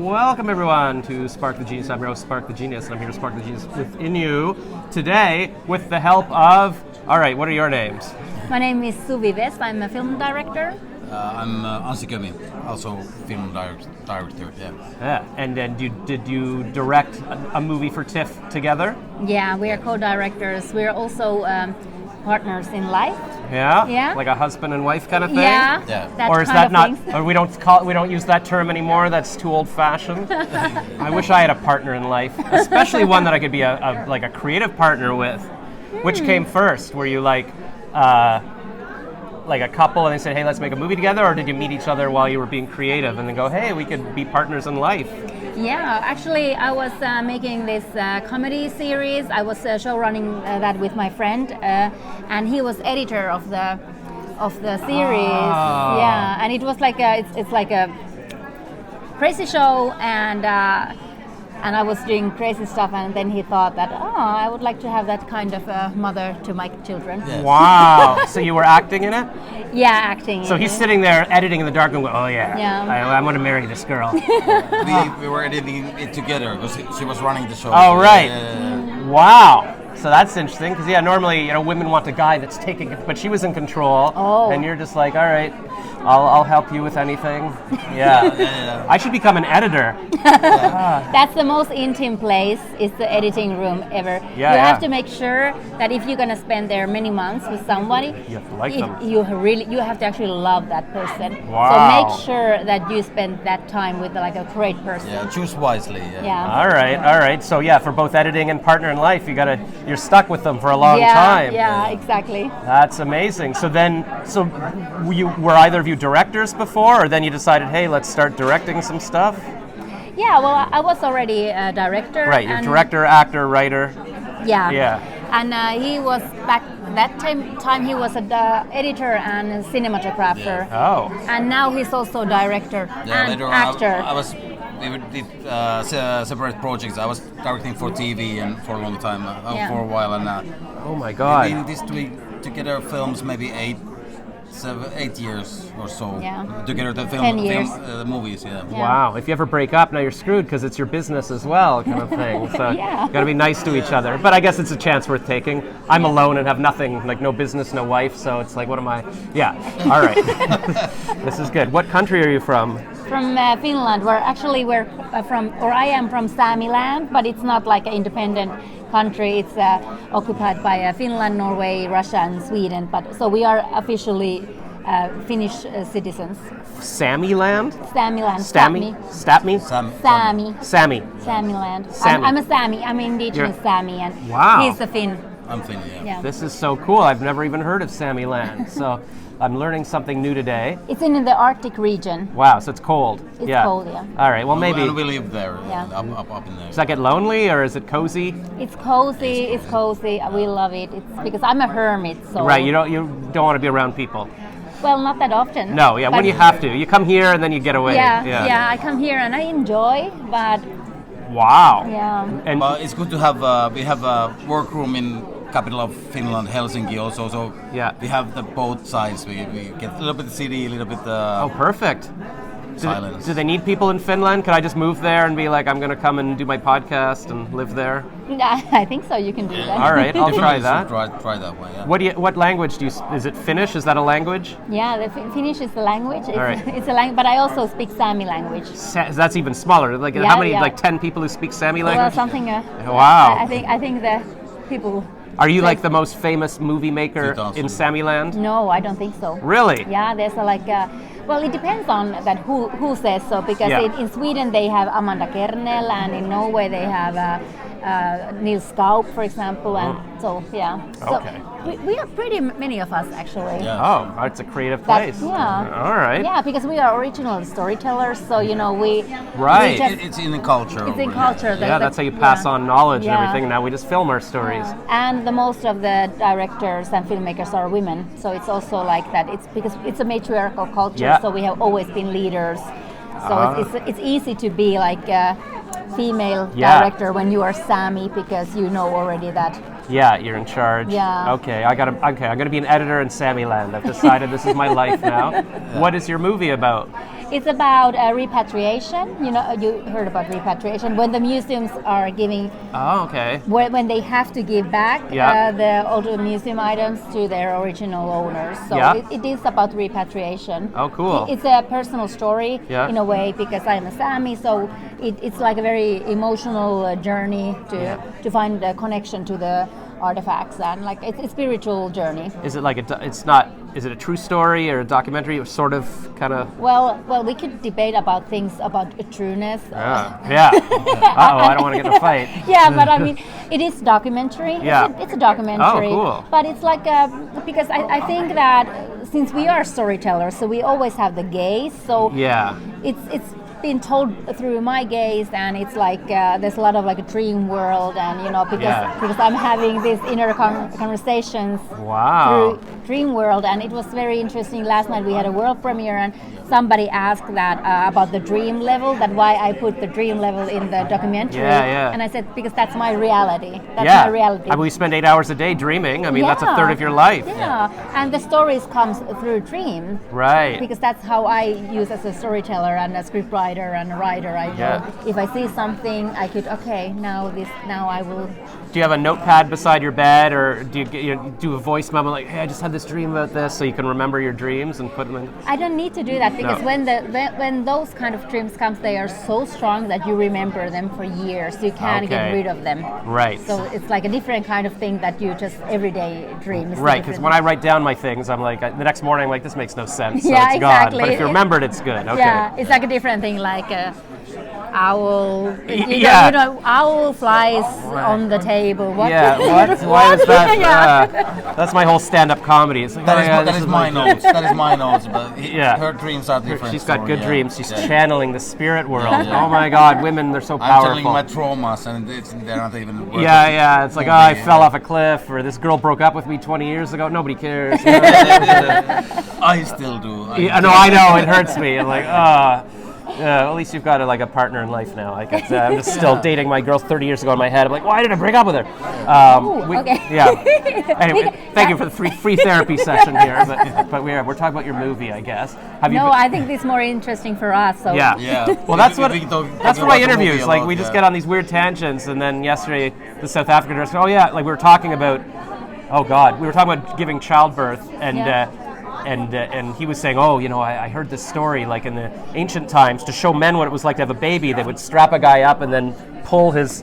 Welcome everyone to Spark the Genius. I'm your host, Spark the Genius, and I'm here to spark the genius within you today with the help of, all right, what are your names? My name is Suvi. I'm a film director. I'm Anssi Kömi, also film director. Yeah, and then did you direct a movie for TIFF together? Yeah, we are co-directors. We're also partners in life. Yeah? Yeah. Like a husband and wife kind of thing? Yeah. That Or is kind that of not? things. Or we don't use that term anymore. That's too old-fashioned. I wish I had a partner in life, especially one that I could be a creative partner with. Which came first? Were you like a couple and they said, hey, let's make a movie together, or did you meet each other while you were being creative and then go, hey, we could be partners in life? Yeah, actually, I was making this comedy series. I was showrunning that with my friend, and he was editor of the series. Oh. Yeah, and it was like it's like a crazy show, and I was doing crazy stuff, and then he thought that, I would like to have that kind of mother to my children. Yes. Wow. So you were acting in it? Yeah, acting. So he's sitting there editing in the dark and going, oh yeah, Yeah. I'm going to marry this girl. we were editing it together because she was running the show. Oh, right. Wow. So that's interesting because normally women want a guy that's taking it, but she was in control, and you're just like, all right, I'll help you with anything. Yeah. I should become an editor. That's the most intimate place, is the editing room ever. Yeah, you have to make sure that if you're gonna spend there many months with somebody, you have to like them. you have to actually love that person. Wow. So make sure that you spend that time with like a great person. Yeah, choose wisely. Yeah. All right. So yeah, for both editing and partner in life, you're stuck with them for a long Yeah, time. yeah, exactly. That's amazing. So were either of you directors before, or then you decided, hey, let's start directing some stuff? Yeah, well, I was already a director. Right, you're and- director, actor, writer. Yeah. Yeah. And he was back that time he was an editor and a cinematographer. Oh. And now he's also director Yeah, and later actor. on, we did separate projects. I was directing for TV and for a long time, for a while, and Oh my we God. did this together films maybe 8 years or so. Yeah. Together the 10 years. movies. Yeah. Wow. If you ever break up, now you're screwed because it's your business as well, kind of thing. So Yeah. got to be nice to each other. But I guess it's a chance worth taking. I'm alone and have nothing, like no business, no wife. So it's like, what am I? Yeah. All right. This is good. What country are you from? From Finland, where actually I am from Samiland, but it's not like an independent country. It's occupied by Finland, Norway, Russia, and Sweden. But so we are officially Finnish citizens. Samiland? Samiland. Stami? Stapmi? Sami. Sami. Samiland. Sami. I'm a Sami. I'm indigenous You're- Sami, and Wow. he's a Finn. I'm Finn. Yeah. This is so cool. I've never even heard of Samiland. So I'm learning something new today. It's in the Arctic region. Wow, so it's cold. It's cold, yeah. All right, well maybe. And we live there. Yeah. Up in there. Does that get lonely or is it cozy? It's cozy. It's cozy. We love it. It's because I'm a hermit, so Right, you don't want to be around people. well, not that often. No, yeah, when but you have to. You come here and then you get away. Yeah. I come here and I enjoy, but Wow. yeah. And It's good to have. We have a workroom in capital of Finland, Helsinki, also. So Yeah. we have the both sides. We get a little bit city, a little bit oh, perfect. silence. Do they need people in Finland? Could I just move there and be like, I'm going to come and do my podcast and live there? I think so. You can do that. All right, I'll try that. Try that way. Yeah. What language do you? Is it Finnish? Is that a language? Yeah, the Finnish is the language. It's, All right. it's a language, but I also speak Sami language. That's even smaller. Like Yeah, how many? yeah. Like 10 people who speak Sami Well, language? something. Wow. I think the people. Are you like the most famous movie maker 2000. in Samiland? No, I don't think so. Really? Yeah, there's well, it depends on that who says so, because Yeah. in Sweden they have Amanda Kernel, and in Norway they have Nils Kaup, for example, and so yeah. So Okay. we are pretty many of us actually. Yeah. Oh, it's a creative place. Yeah. All right. Yeah, because we are original storytellers, so we Right. we just- It's in the culture. it's in over culture. Yeah, that's how you pass on knowledge and Yeah. everything. Now we just film our stories. And the most of the directors and filmmakers are women, so it's also like that. It's because it's a matriarchal culture, Yeah. so we have always been leaders. So it's easy to be like a female Yeah. director when you are Sami, because you know already that. Yeah, you're in charge. Yeah. Okay, I'm gonna be an editor in Samiland. I've decided this is my life now. What is your movie about? It's about repatriation. You know, you heard about repatriation when the museums are giving. Oh, okay. When they have to give back the old museum items to their original owners. So it is about repatriation. Oh, cool. It's a personal story in a way because I'm a Sami, so it's like a very emotional journey to find a connection to the artifacts, and like it's a spiritual journey. Is it like is it a true story or a documentary, or sort of, kind of? Well, we could debate about things about trueness. Yeah. I don't want to get in a fight. Yeah, but I mean, it is documentary. Yeah. It's a documentary. Oh, cool. But it's like because I think that since we are storytellers, so we always have the gaze. So it's been told through my gaze, and it's like there's a lot of like a dream world, and because I'm having these inner conversations through dream world, and it was very interesting. Last night we had a world premiere, and somebody asked that about the dream level, that why I put the dream level in the documentary, and I said because that's my reality. That's my reality. I mean, we spend 8 hours a day dreaming. I mean, that's a third of your life. Yeah, and the stories comes through dreams. Right. Because that's how I use as a storyteller and a scriptwriter and a writer. I know if I see something, I could now I will. Do you have a notepad beside your bed, or do you do a voice memo like, hey, I just had this dream about this, so you can remember your dreams and put them in? I don't need to do that because when those kind of dreams comes, they are so strong that you remember them for years. You can't get rid of them. Right. So it's like a different kind of thing that you just everyday dream. Right, because when I write down my things, I'm like, the next morning I'm like, this makes no sense, so it's gone. But if you remembered, it's good. Okay. Yeah, it's like a different thing, like owl. You know, owl flies on the table. What? Yeah, what? Why is that? That's my whole stand-up comedy. It's like, that is my notes. That is my notes. But her dreams are different. She's got good dreams. She's channeling the spirit world. Oh my God, women, they're so powerful. I'm telling my traumas, and they're not even. It's like, I fell off a cliff, or this girl broke up with me 20 years ago. Nobody cares. I still do. I know, it hurts me. I'm like, at least you've got a partner in life now. I'm just still dating my girl 30 years ago in my head. I'm like, why did I break up with her? Okay. Yeah. Anyway, thank you for the free therapy session here. But we're talking about your movie, I guess. I think this is more interesting for us. So. Yeah. Well, that's what my interviews. Like, we just get on these weird tangents, and then yesterday the South African director, we were talking about, we were talking about giving childbirth, and he was saying, I heard this story, like in the ancient times, to show men what it was like to have a baby, they would strap a guy up and then pull his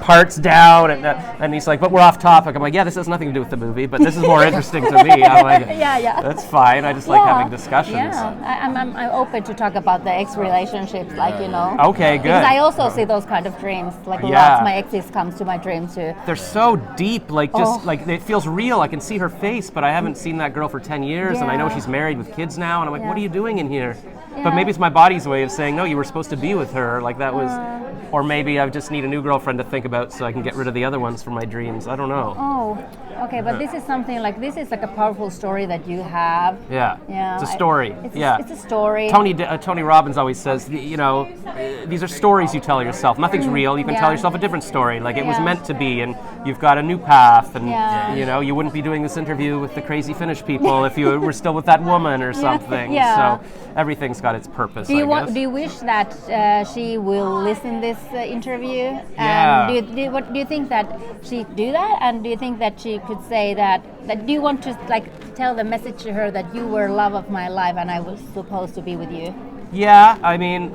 parts down, and he's like, but we're off topic. I'm like, this has nothing to do with the movie, but this is more interesting to me. I'm like, that's fine. I just like having discussions. Yeah, I'm open to talk about the ex relationships, Okay, good. Because I also see those kind of dreams, lots of my exes comes to my dream too. They're so deep, it feels real. I can see her face, but I haven't seen that girl for 10 years, and I know she's married with kids now, and I'm like, what are you doing in here? But maybe it's my body's way of saying, no, you were supposed to be with her, like that was, or maybe I just need a new girlfriend to think about so I can get rid of the other ones from my dreams. I don't know. Oh, okay, but this is something this is like a powerful story that you have. Yeah. It's a story. It's a story. Tony Robbins always says, these are stories you tell yourself. Nothing's real. You can tell yourself a different story. Like it was meant to be, and you've got a new path, and you wouldn't be doing this interview with the crazy Finnish people if you were still with that woman or something. So everything's got its purpose. Do you wish that she will listen this interview? Yeah. And do you think that she do that? And do you think that she could say that do you want to tell the message to her that you were love of my life and I was supposed to be with you? Yeah, I mean,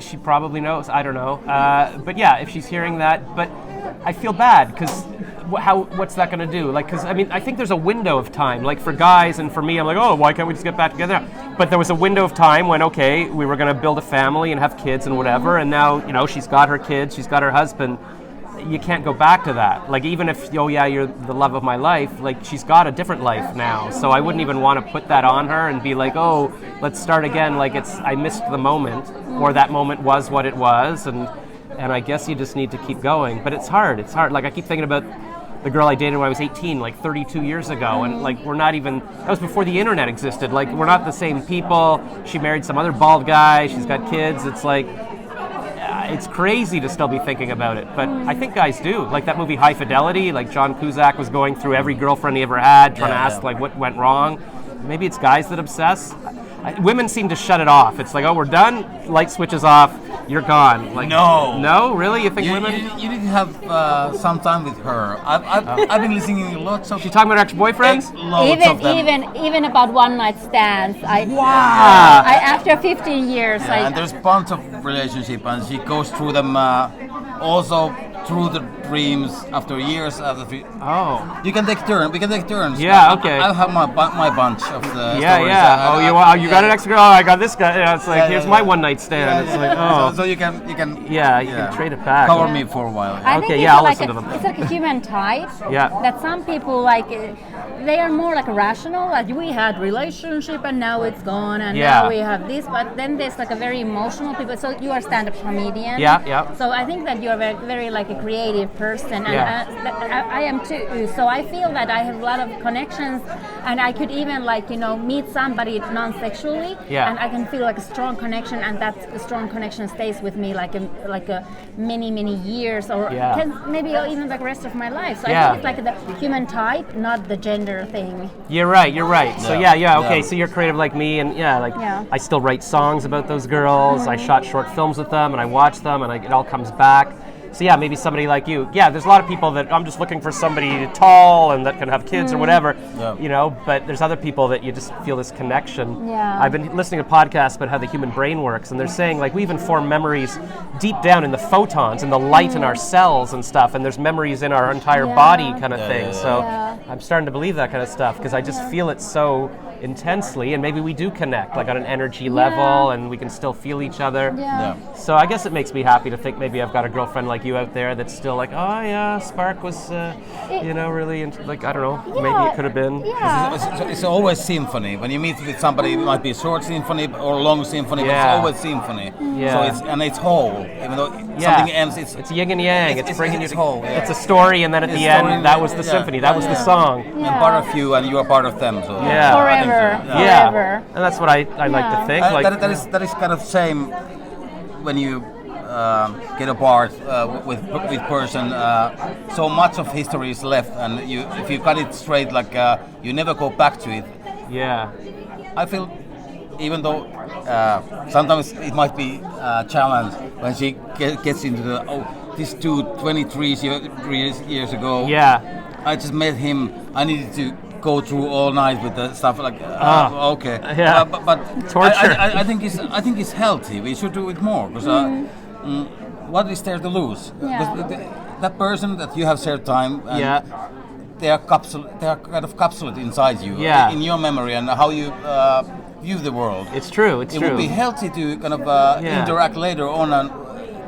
she probably knows. I don't know. But yeah, if she's hearing that, but I feel bad because what's that going to do? Because I think there's a window of time. Like for guys and for me, I'm like, why can't we just get back together? But there was a window of time when, we were going to build a family and have kids and whatever. And now, she's got her kids, she's got her husband. You can't go back to that. Like even if, you're the love of my life, she's got a different life now. So I wouldn't even want to put that on her and be like, let's start again. I missed the moment, or that moment was what it was. And I guess you just need to keep going. But it's hard. Like I keep thinking about the girl I dated when I was 18, 32 years ago, and we're not even, that was before the internet existed. We're not the same people. She married some other bald guy, she's got kids. It's it's crazy to still be thinking about it, but I think guys do. Like that movie High Fidelity, John Cusack was going through every girlfriend he ever had, trying to ask what went wrong. Maybe it's guys that obsess. Women seem to shut it off. It's like, oh, we're done. Light switches off. You're gone. Like, no, really? You think women? You need to have some time with her. I've been listening to lots of. She talking about her ex-boyfriends? Loads of them. Even about one night stands. Wow. After 15 years. And there's bunch of relationship, and she goes through them also through the dreams after years. Oh. You can take turns. We can take turns. Yeah. Okay. I have my bunch of the Yeah. stories. Yeah. You got an ex girl. I got this guy. Yeah, it's like here's my one night stand. It's like So you can. Yeah, you can trade it back. Cover me for a while. I think I'll like listen to them. It's like a human type. Yeah. That some people like, they are more like rational. Like we had relationship and now it's gone, and now we have this. But then there's like a very emotional people. So you are stand-up comedian. Yeah. So I think that you are very, very like a creative person, and I am too. So I feel that I have a lot of connections, and I could even like meet somebody non-sexually, and I can feel like a strong connection, and that strong connection stays with me like a many years, or can maybe even like the rest of my life. So I think it's like the human type, not the gender thing. You're right. So okay. So you're creative like me, and I still write songs about those girls. I shot short films with them, and I watch them, and it all comes back. So maybe somebody like you. Yeah, there's a lot of people that I'm just looking for somebody tall and that can have kids or whatever, but there's other people that you just feel this connection. Yeah. I've been listening to podcasts about how the human brain works, and they're saying like we even form memories deep down in the photons and the light in our cells and stuff, and there's memories in our entire body kind of thing. So I'm starting to believe that kind of stuff because I just feel it so intensely, and maybe we do connect like on an energy level, and we can still feel each other. So I guess it makes me happy to think maybe I've got a girlfriend like you out there that's still like, oh yeah, Spark was really like, I don't know, maybe it could have been. It's always symphony. When you meet with somebody, it might be a short symphony or long symphony, but it's always symphony. So it's whole, even though something ends. It's yin and yang. It's bringing you whole. It's a story, and then at the end, that was the symphony. That was the song. I'm part of you, and you are part of them. So forever. And that's what I like to think. That is kind of same when you get apart with person. So much of history is left, and if you cut it straight, like you never go back to it. I feel, even though sometimes it might be a challenge when she gets into this dude 23 years ago. I just met him. I needed to go through all night with the stuff like okay. But torture. I think it's healthy. We should do it more because what is there to lose? That person that you have shared time, and they are kind of capsulated inside you, in your memory and how you view the world. It's true. It would be healthy to kind of interact later on and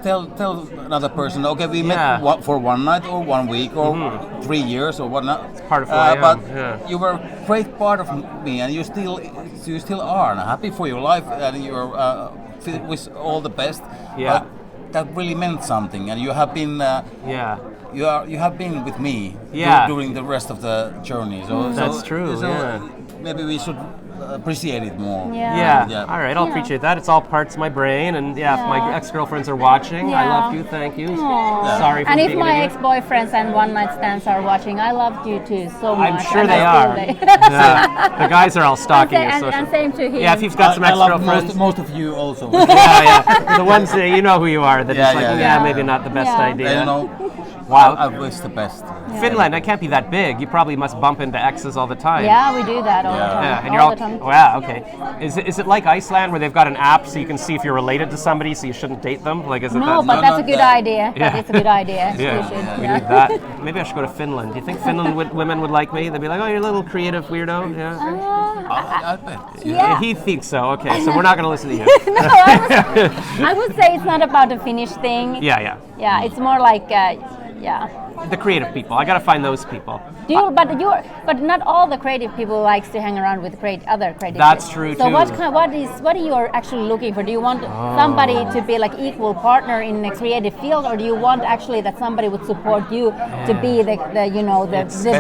tell another person, okay, we met for one night or 1 week or 3 years or whatnot. It's part of who I am. But you were a great part of me, and you still are. And I'm happy for your life, and you're with all the best. But that really meant something, and you have been. You have been with me during the rest of the journey. So that's true. So maybe we should appreciate it more. All right, I'll appreciate that. It's all parts of my brain, and if my ex-girlfriends are watching, I love you. Thank you. Sorry for and being if my an ex-boyfriends and one-night stands are watching, I love you too so much. I'm sure they are. The guys are all stalking your social. And same to him. Yeah, if you've got some ex-girlfriends. I love most of you also. The ones that you know who you are. That it's like, maybe not the best idea. Wow, I wish the best. Finland, I can't be that big. You probably must bump into exes all the time. Yeah, we do that all the time. Yeah, and you're all the time. Wow, okay. Is it like Iceland where they've got an app so you can see if you're related to somebody, so you shouldn't date them? Like, is it no, that? But that's a good idea. That is a good idea. We need that. Maybe I should go to Finland. Do you think Finland women would like me? They'd be like, oh, you're a little creative weirdo. I bet. He thinks so. Okay, so we're not going to listen to you. No, I would say it's not about the Finnish thing. Yeah, it's more like the creative people. I gotta find those people. But not all the creative people likes to hang around with other creative. That's true so too. So what are you actually looking for? Do you want somebody to be like equal partner in a creative field, or do you want actually that somebody would support you to be the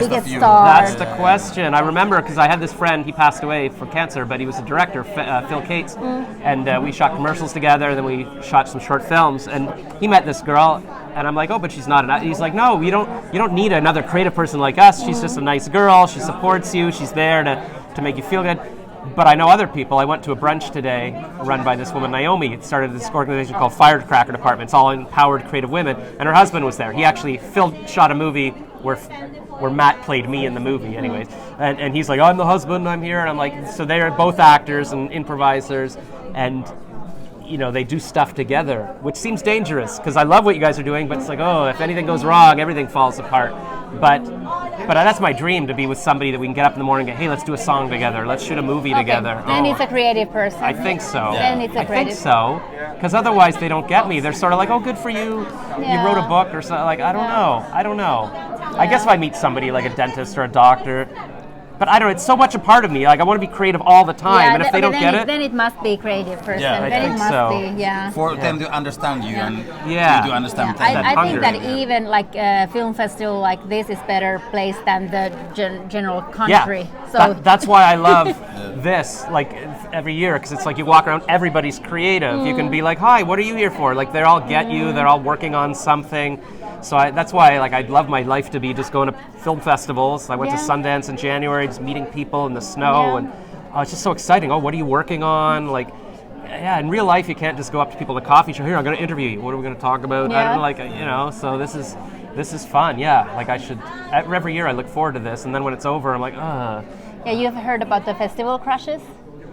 biggest star? That's the question. I remember because I had this friend. He passed away for cancer, but he was a director, Phil Cates, and we shot commercials together. Then we shot some short films, and he met this girl. And I'm like, oh, but she's not he's like, no, you don't need another creative person like us. She's just a nice girl. She supports you. She's there to make you feel good. But I know other people. I went to a brunch today run by this woman, Naomi. It started this organization called Firecracker Department. It's all empowered creative women. And her husband was there. He actually shot a movie where Matt played me in the movie anyways. And he's like, I'm the husband, I'm here. And I'm like, so they're both actors and improvisers. And they do stuff together, which seems dangerous because I love what you guys are doing, but it's like, oh, if anything goes wrong, everything falls apart. But that's my dream, to be with somebody that we can get up in the morning and go, hey, let's do a song together, let's shoot a movie together. Then it's a creative person. I think so. Then it's a creative. I think so, because otherwise they don't get me. They're sort of like, oh, good for you. You wrote a book or something. Like, I don't know. I guess if I meet somebody like a dentist or a doctor. But I don't know, it's so much a part of me. Like, I want to be creative all the time, and if they don't get it... Then it must be a creative person. I then think it must so. be, yeah. For them to understand you and you to understand them. I think that even like a film festival like this is better placed than the general country. Yeah, so that's why I love this, like, every year, because it's like you walk around, everybody's creative. You can be like, hi, what are you here for? Like, they all get you, they're all working on something. So that's why, like, I'd love my life to be just going to film festivals. I went to Sundance in January, just meeting people in the snow, and it's just so exciting. Oh, what are you working on? Like, in real life, you can't just go up to people at a coffee shop. Here, I'm going to interview you. What are we going to talk about? I don't know, like, so this is fun. Yeah, like every year I look forward to this, and then when it's over, I'm like, ugh. Yeah, you've heard about the festival crushes?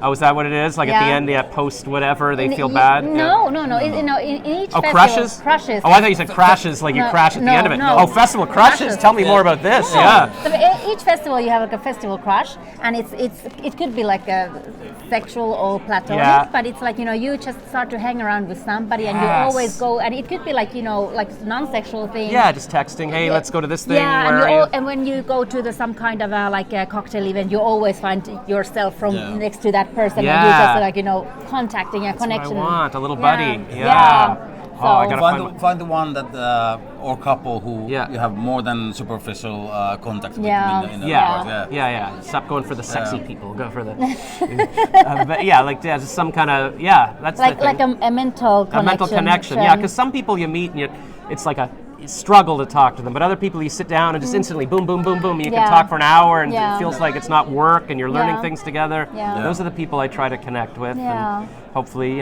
Oh, is that what it is? Like at the end, post whatever, they feel bad? No. In each festival... crushes? Crushes. Oh, I thought you said crashes, like you crash at the end of it. No. Oh, festival crushes? Tell me more about this, So each festival you have like a festival crush, and it could be like a sexual or platonic, but it's like, you just start to hang around with somebody and you always go, and it could be like, like non-sexual thing. Yeah, just texting, hey, let's go to this thing. Yeah, where are you? And when you go to some kind of a cocktail event, you always find yourself from next to that person, and you just like, contacting a connection. What I want, a little buddy. So I gotta find the one that or couple who you have more than superficial contact with in the yeah. Stop going for the sexy people. Go for the. But just some kind of that's like the thing. a mental connection. A mental connection. Yeah, because some people you meet and it's like a struggle to talk to them, but other people you sit down and just instantly boom, boom, boom, boom. You can talk for an hour and it feels like it's not work and you're learning things together. Those are the people I try to connect with, and hopefully,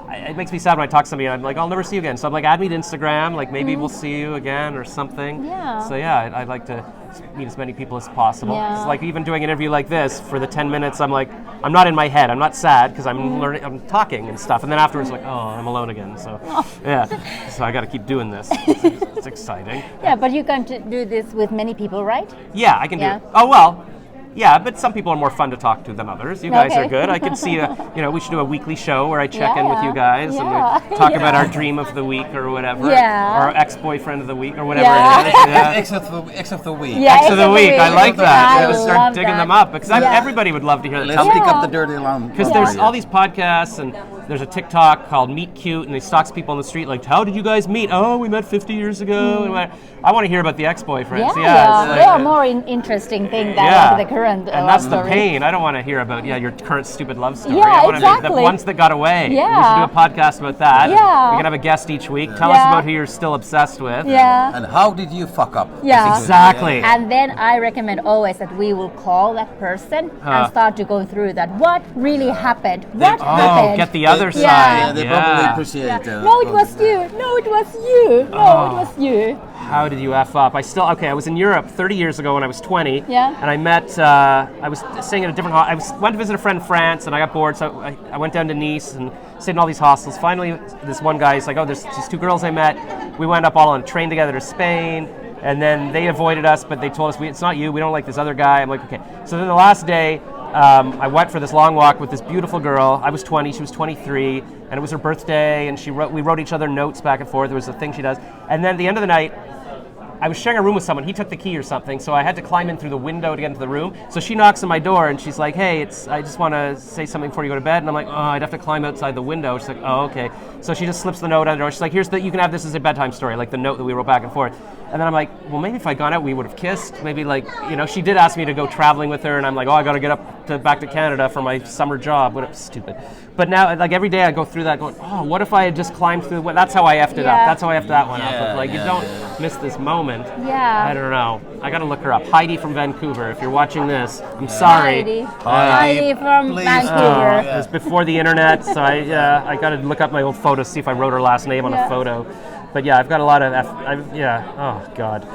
it makes me sad when I talk to somebody and I'm like, I'll never see you again. So I'm like, add me to Instagram, like maybe we'll see you again or something. So I'd like to meet as many people as possible. It's like even doing an interview like this for the 10 minutes, I'm like, I'm not in my head. I'm not sad because I'm learning, I'm talking and stuff. And then afterwards, like, oh, I'm alone again. So so I got to keep doing this. It's exciting. Yeah, but you can do this with many people, right? Yeah, I can do it. Oh, well. Yeah, but some people are more fun to talk to than others. You guys are good. I could see, we should do a weekly show where I check in with you guys and we talk about our dream of the week or whatever. Or our ex-boyfriend of the week or whatever it is. Ex of the week. Ex of the week. I like that. I'm going to start digging them up because everybody would love to hear that. Let's pick up the dirty alarm. Because there's all these podcasts and there's a TikTok called Meet Cute, and he stalks people on the street like, how did you guys meet? Oh, we met 50 years ago. And I want to hear about the ex-boyfriends. They are more interesting thing than the current and that's the pain. I don't want to hear about your current stupid love story. I want to exactly. the ones that got away. We should do a podcast about that. We can have a guest each week. Tell us about who you're still obsessed with. And how did you fuck up? Exactly. And then I recommend always that we will call that person and start to go through that. What really happened? What happened? Get the other side. Yeah, they probably appreciate it. No, it was you. No, it was you. No, it was you. How did you F up? I was in Europe 30 years ago when I was 20. Yeah. And I met, I was staying at a different went to visit a friend in France and I got bored, so I went down to Nice and stayed in all these hostels. Finally, this one guy's like, oh, there's these two girls I met. We went up all on a train together to Spain. And then they avoided us, but they told us, it's not you, we don't like this other guy. I'm like, okay. So then the last day, I went for this long walk with this beautiful girl. I was 20, she was 23, and it was her birthday, and we wrote each other notes back and forth. There was a thing she does. And then at the end of the night, I was sharing a room with someone. He took the key or something, so I had to climb in through the window to get into the room. So she knocks on my door, and she's like, hey, I just want to say something before you go to bed. And I'm like, oh, I'd have to climb outside the window. She's like, oh, okay. So she just slips the note under the door. She's like, you can have this as a bedtime story, like the note that we wrote back and forth. And then I'm like, well, maybe if I'd gone out, we would have kissed. Maybe she did ask me to go traveling with her, and I'm like, oh, I got to get back to Canada for my summer job. What stupid. But now, like every day I go through that going, oh, what if I had just climbed through, that's how I effed it up. That's how I effed that one up. Like, you don't... missed this moment. Yeah. I don't know. I got to look her up. Heidi from Vancouver. If you're watching this, I'm sorry. Heidi from please. Vancouver. It was before the internet, so I got to look up my old photos, see if I wrote her last name on a photo. But yeah, I've got a lot of oh God.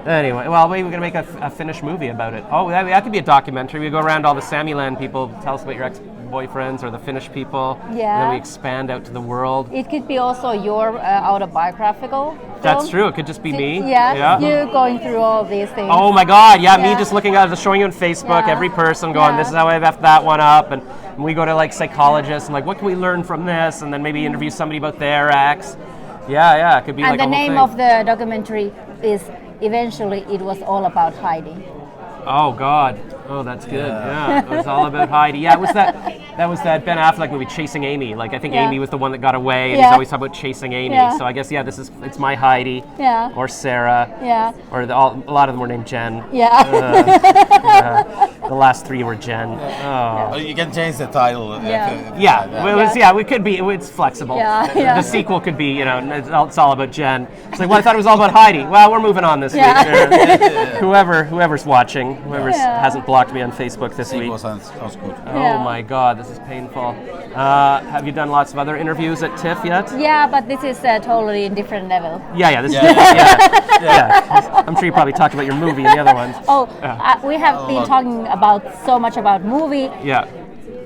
Anyway, well, we're gonna make a Finnish movie about it. Oh, that could be a documentary. We go around all the Samiland people, tell us about your ex-boyfriends or the Finnish people. Yeah. And then we expand out to the world. It could be also your autobiographical film. That's true. It could just be me. Yeah. You going through all these things. Oh my God! Yeah, me just looking at it, showing you on Facebook every person, going, "This is how I effed that one up," and we go to like psychologists and like, "What can we learn from this?" And then maybe interview somebody about their ex. Yeah, it could be and like the a whole name thing. of the documentary is eventually it was all about Heidi. Oh God! Oh, that's good. Yeah, it was all about Heidi. Yeah, it was that was that Ben Affleck movie, Chasing Amy. Like I think Amy was the one that got away, and he's always talking about chasing Amy. Yeah. So I guess it's my Heidi. Yeah. Or Sarah. Yeah. Or a lot of them were named Jen. Yeah. The last three were Jen. Oh. You can change the title. We could be. It's flexible. Yeah. The sequel could be, it's all about Jen. It's like, well, I thought it was all about Heidi. Well, we're moving on this week. Whoever's watching, whoever hasn't blocked me on Facebook this week. Sounds good. Oh my God, this is painful. Have you done lots of other interviews at TIFF yet? Yeah, but this is totally a different level. Yeah. This is I'm sure you probably talked about your movie and the other ones. We have been talking about so much about movie. Yeah.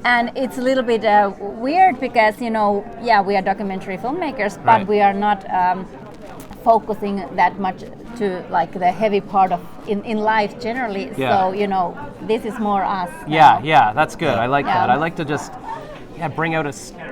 And it's a little bit weird because, we are documentary filmmakers, but we are not focusing that much to like the heavy part of in life generally. So, this is more us. Yeah, that's good. I like that. I like to just bring out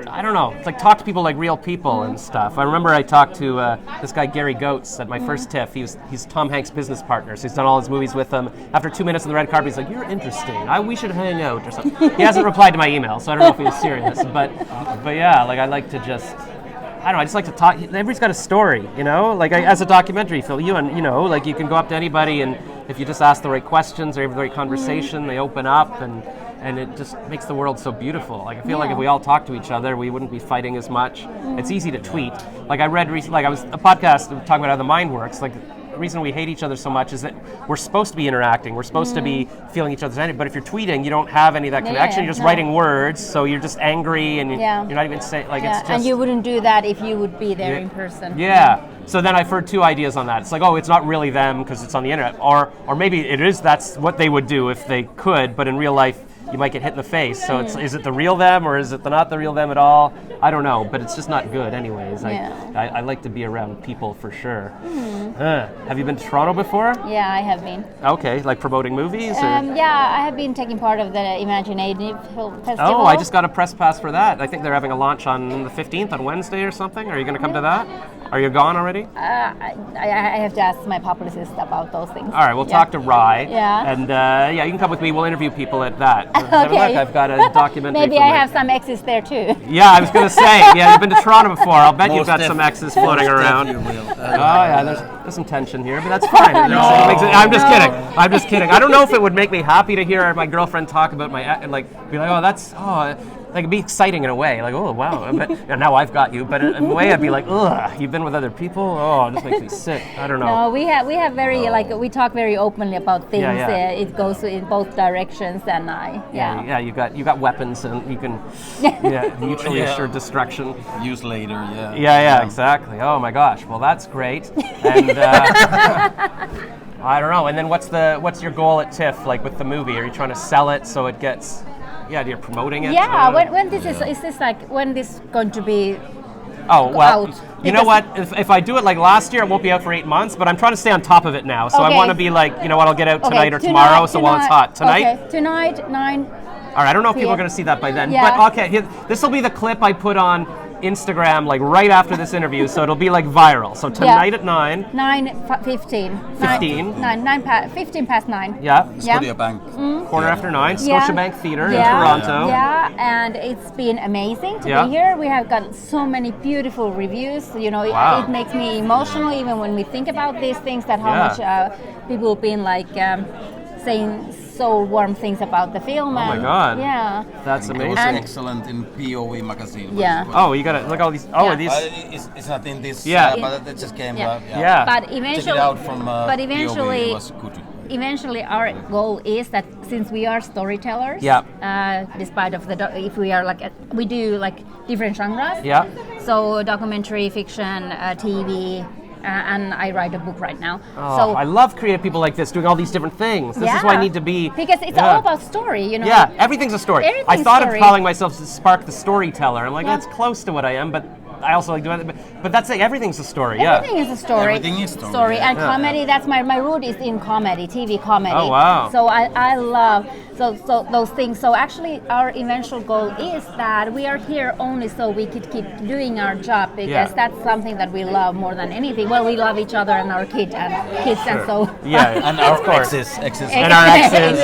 I don't know, it's like talk to people like real people and stuff. I remember I talked to this guy Gary Goetz at my first TIFF. He's Tom Hanks' business partner, so he's done all his movies with him. After 2 minutes on the red carpet, he's like, "You're interesting. We should hang out," or something. He hasn't replied to my email, so I don't know if he was serious. But yeah, like I like to just, I don't know, I just like to talk. Everybody's got a story, like as a documentary film, like you can go up to anybody, and if you just ask the right questions or have the right conversation, they open up, and it just makes the world so beautiful. Like I feel like if we all talk to each other, we wouldn't be fighting as much. It's easy to tweet. Like I read recently, like I was a podcast talking about how the mind works. Like the reason we hate each other so much is that we're supposed to be interacting. We're supposed to be feeling each other's energy. But if you're tweeting, you don't have any of that connection. You're just writing words, so you're just angry, and you're not even saying it's just. And you wouldn't do that if you would be there in person. Yeah. So then I've heard two ideas on that. It's like, it's not really them because it's on the internet, or maybe it is. That's what they would do if they could, but in real life, you might get hit in the face. So is it the real them or is it not the real them at all? I don't know, but it's just not good anyways. I like to be around people for sure. Have you been to Toronto before? Yeah, I have been. Okay, like promoting movies? Or? I have been taking part of the Imaginative Film Festival. Oh, I just got a press pass for that. I think they're having a launch on the 15th, on Wednesday or something. Are you going to come to that? Are you gone already? I have to ask my publicist about those things. All right, we'll talk to Rye. Yeah. And you can come with me. We'll interview people at that. Okay. Look, I've got a documentary. Maybe I have some exes there too. Yeah, I was going to say. Yeah, you've been to Toronto before. I'll bet you've got some exes floating around. There's some tension here, but that's fine. I'm just kidding. I don't know if it would make me happy to hear my girlfriend talk about my ex, like be like, like it'd be exciting in a way, like, oh wow, but now I've got you. But in a way, I'd be like, ugh, you've been with other people. Oh, it just makes me sick. I don't know. No, we have very we talk very openly about things. It goes in both directions, and you got weapons, and you can mutually assured destruction. Use later. Yeah, exactly. Oh my gosh. Well, that's great. And I don't know. And then what's your goal at TIFF, like with the movie? Are you trying to sell it so it gets? Yeah, you're promoting it. Yeah. When this is this like when this going to be? Oh well, out? You know what? If I do it like last year, it won't be out for 8 months. But I'm trying to stay on top of it now. So I want to be like, I'll get out tonight or tomorrow. So while it's hot, tonight. Okay, tonight 9. All right. I don't know if people are going to see that by then. Yeah. But okay, this will be the clip I put on Instagram like right after this interview, so it'll be like viral. So tonight at 9. 9:15. 15 past 9. Yeah. Scotiabank. Quarter after 9. Scotiabank Theatre in Toronto. Yeah, and it's been amazing to be here. We have got so many beautiful reviews. It makes me emotional even when we think about these things. That how much people have been like saying so warm things about the film. Oh my God. Yeah. That's It amazing. was excellent in POV magazine. Yeah. Oh, you gotta look at all these. Oh, Yeah. are these? It's not in this, Yeah. but it just came. Yeah. Yeah. But Check it eventually, out from but eventually, POV. It was good. eventually our goal is that since we are storytellers, Yeah. despite of the if we are like we do like different genres. Yeah. So documentary, fiction, TV. And I write a book right now. Oh, So I love creative people like this doing all these different things. This is why I need to be. because it's yeah. all about story, you know. Yeah, everything's a story. I Everything's thought story. of calling myself Spark the Storyteller. I'm like, Yeah. that's close to what I am, but I also like doing it. But that's like everything's a story. Yeah. Everything is a story. Everything is story, and Yeah. comedy. That's my root is in comedy, TV comedy. Oh, wow. So I love so those things. So actually, our eventual goal is that we are here only so we could keep doing our job because Yeah. that's something that we love more than anything. Well, we love each other and our kids and so. Yeah. And our of course. exes. And our exes.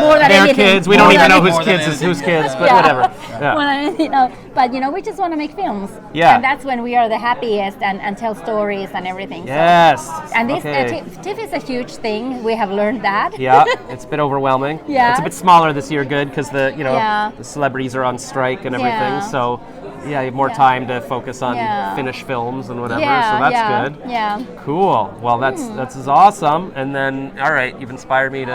More than Their anything. kids. We More don't even than know whose More than kids is anything. whose kids, but Yeah. whatever. Yeah. Well, you know, but you know, we just want to make films. Yeah. And that's when we are the happiest and tell stories and everything. So- Yes. And this Okay. TIFF is a huge thing. We have learned that. Yeah, it's a bit overwhelming. Yeah. It's a bit smaller this year, good, because Yeah. the celebrities are on strike and everything. Yeah. So, yeah, you have more time to focus on Yeah. finished films and whatever. Yeah, so that's yeah, good. Yeah. Cool. Well, that's awesome. And then, all right, you've inspired me to,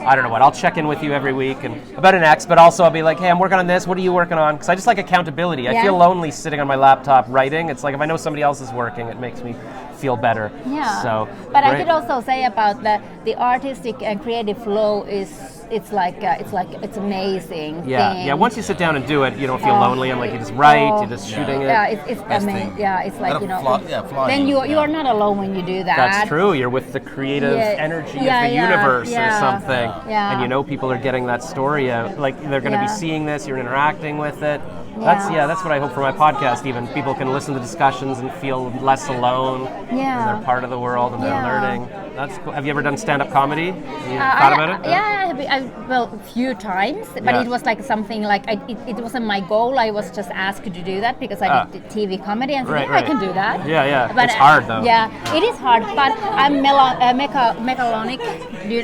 I don't know what, I'll check in with you every week and about an ex, but also I'll be like, hey, I'm working on this. What are you working on? Because I just like accountability. I Yeah. feel lonely sitting on my laptop writing. It's like if I know somebody else is working, it makes me feel better. Yeah. So, but I great. could also say about the artistic and creative flow is it's amazing. Yeah, thing. yeah. Once you sit down and do it, you don't feel lonely. And like you just write, you're just shooting it. Yeah, it's Best amazing. thing. Yeah, it's like Gotta you know. flying, then you yeah. are not alone when you do that. That's true. You're with the creative Yeah, energy yeah, of the yeah, universe or yeah. something, Yeah. and you know people are getting that story out. Like they're going to Yeah. be seeing this. You're interacting with it. Yeah. That's what I hope for my podcast. Even people can listen to discussions and feel less alone. Yeah. And they're part of the world and they're Yeah. learning. That's cool. Have you ever done stand-up comedy? Have you thought about it? Yeah, well, a few times, but Yeah. it was like something like it wasn't my goal. I was just asked to do that because I did TV comedy and said, Right, yeah, right. I can do that. Yeah, yeah. But, It's hard, though. Yeah, it is hard, but I'm megalonic.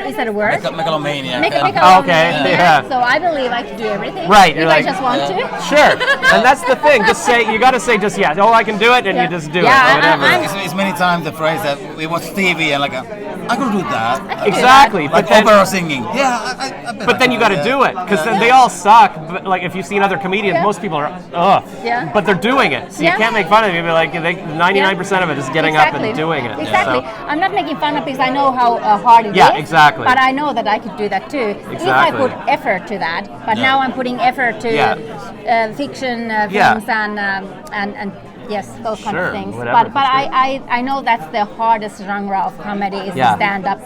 Is that a word? Megalomaniac. Oh, okay, yeah. So I believe I can do everything. Right, If you're I like- just want to. Sure. And that's the thing. Just say, you got to say just, yeah, oh, I can do it, and Yeah. you just do Yeah, it, whatever. It's many times the phrase that we watch TV and like, I could do that. Exactly. But Like then, opera singing. Yeah, I bet but then you got to do it, because then they all suck. But like if you've seen other comedians, Yeah. most people are, ugh. Yeah. But they're doing it, so you Yeah. can't make fun of them. You'll be like, 99% of it is getting up and doing it. Exactly. So, I'm not making fun of because I know how hard it is. Yeah, exactly. But I know that I could do that too if I Exactly. put effort to that. But now I'm putting effort to Yeah. fiction Yeah. films and yes, those kind Sure, of things. whatever, But that's I know that's the hardest genre of comedy is Yeah. stand up.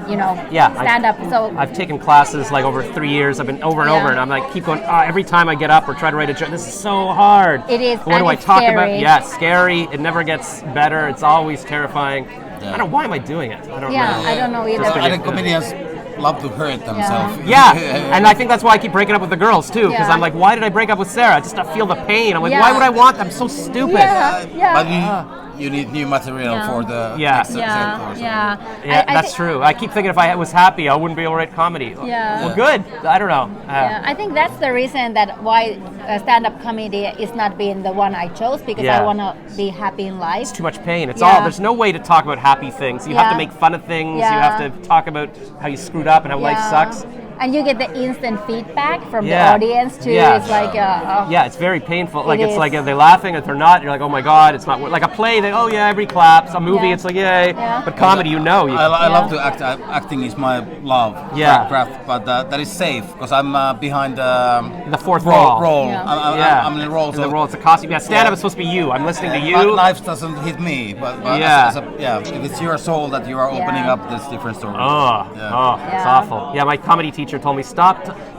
You know, Yeah, stand up. So I've taken classes like over 3 years. I've been over and Yeah. over, and I'm like, keep going. Every time I get up or try to write a joke, this is so hard. It is, What and do I it's talk about? scary. Yeah, scary. It never gets better. It's always terrifying. I don't know, why am I doing it? I don't yeah, know. I don't know either. Just I think comedians love to hurt themselves. Yeah, and I think that's why I keep breaking up with the girls too, because Yeah. I'm like, why did I break up with Sarah? Just to feel the pain. I'm like, Yeah. why would I want? I'm so stupid. Yeah, yeah. But you need new material Yeah. for the Yeah. next set or yeah, something. yeah. Yeah, I that's thi- true. I keep thinking if I was happy, I wouldn't be able to write comedy. Yeah. Well, good. I don't know. Yeah, I think that's the reason that why stand-up comedy is not being the one I chose because Yeah. I want to be happy in life. It's too much pain. It's Yeah. all. There's no way to talk about happy things. You have to Yeah. make fun of things. You Yeah. have to talk about how you screwed up and how life sucks. And you get the instant feedback from Yeah. the audience too. Yeah. It's like, Yeah, it's very painful. Like it's is. like, are they laughing? If they're not, you're like, oh my god, it's not like a play. They, oh yeah, everybody claps. A movie, Yeah. it's like yay. Yeah. But comedy, you know, you, I love to act. Acting is my love. Yeah. Craft, but that is safe because I'm behind the fourth role. wall. Yeah. Yeah, I'm in the role. In the role, it's a costume. Yeah, stand-up is supposed to be you. I'm listening to you. Knives doesn't hit me, but Yeah. if it's your soul that you are opening Yeah. up, that's different story. Oh, Yeah. oh, it's Yeah. awful. Yeah, my comedy teacher teacher told me,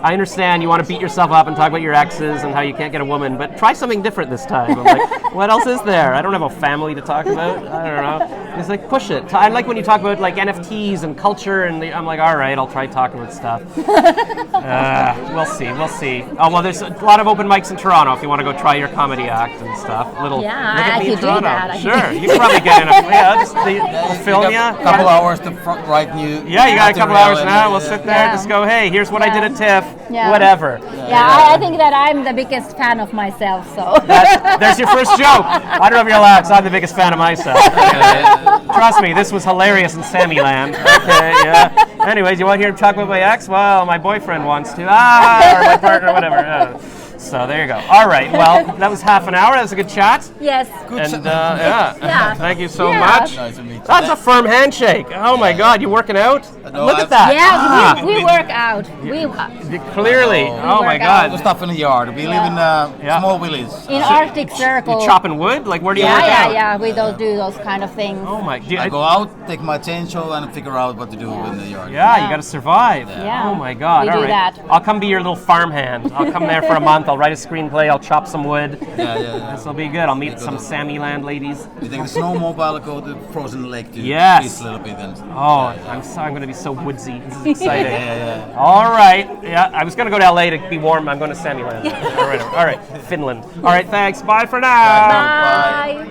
I understand you want to beat yourself up and talk about your exes and how you can't get a woman, but try something different this time. I'm like, what else is there? I don't have a family to talk about. I don't know. He's like, push it. I like when you talk about like NFTs and culture, and I'm like, all right, I'll try talking about stuff. We'll see. Oh, well, there's a lot of open mics in Toronto if you want to go try your comedy act and stuff. I could do that. Sure, you can probably get in we'll film you. A couple hours to write new. Yeah, you got a couple hours now. We'll sit there, just go, hey, here's what I did at TIFF, whatever. I think that I'm the biggest fan of myself, so. There's your first joke. I don't know if you're allowed, because I'm the biggest fan of myself. Trust me, this was hilarious in Sammy Land. Okay, yeah. Anyways, you want to hear him talk about my ex? Well, my boyfriend wants to. Or my partner, whatever. So there you go. All right. Well, that was half an hour. That was a good chat. Yes. And thank you so Yeah. much. Nice to meet you. That's a firm handshake. Oh my God, you working out? No, Look at that. Yeah, we work out. Clearly. Oh my work out. The God. stuff in the yard. We live in a small village. In Arctic Circle. You chopping wood? Like where do you work out? Yeah. We don't do those kind of things. Oh my. I go out, take my chainsaw, and figure out what to do in the yard. Yeah, you got to survive. Yeah. Oh my God. We All do right. that. I'll come be your little farmhand. I'll come there for a month. I'll write a screenplay. I'll chop some wood. Yeah. This will be good. I'll meet some Sammy Land ladies. You take the snowmobile, go to frozen lake to Yes. eat a little bit. And Oh, I'm going to be so woodsy. This is exciting. yeah. All right. Yeah, I was going to go to LA to be warm. I'm going to Sammy Land. All right. Finland. All right. Thanks. Bye for now. Bye.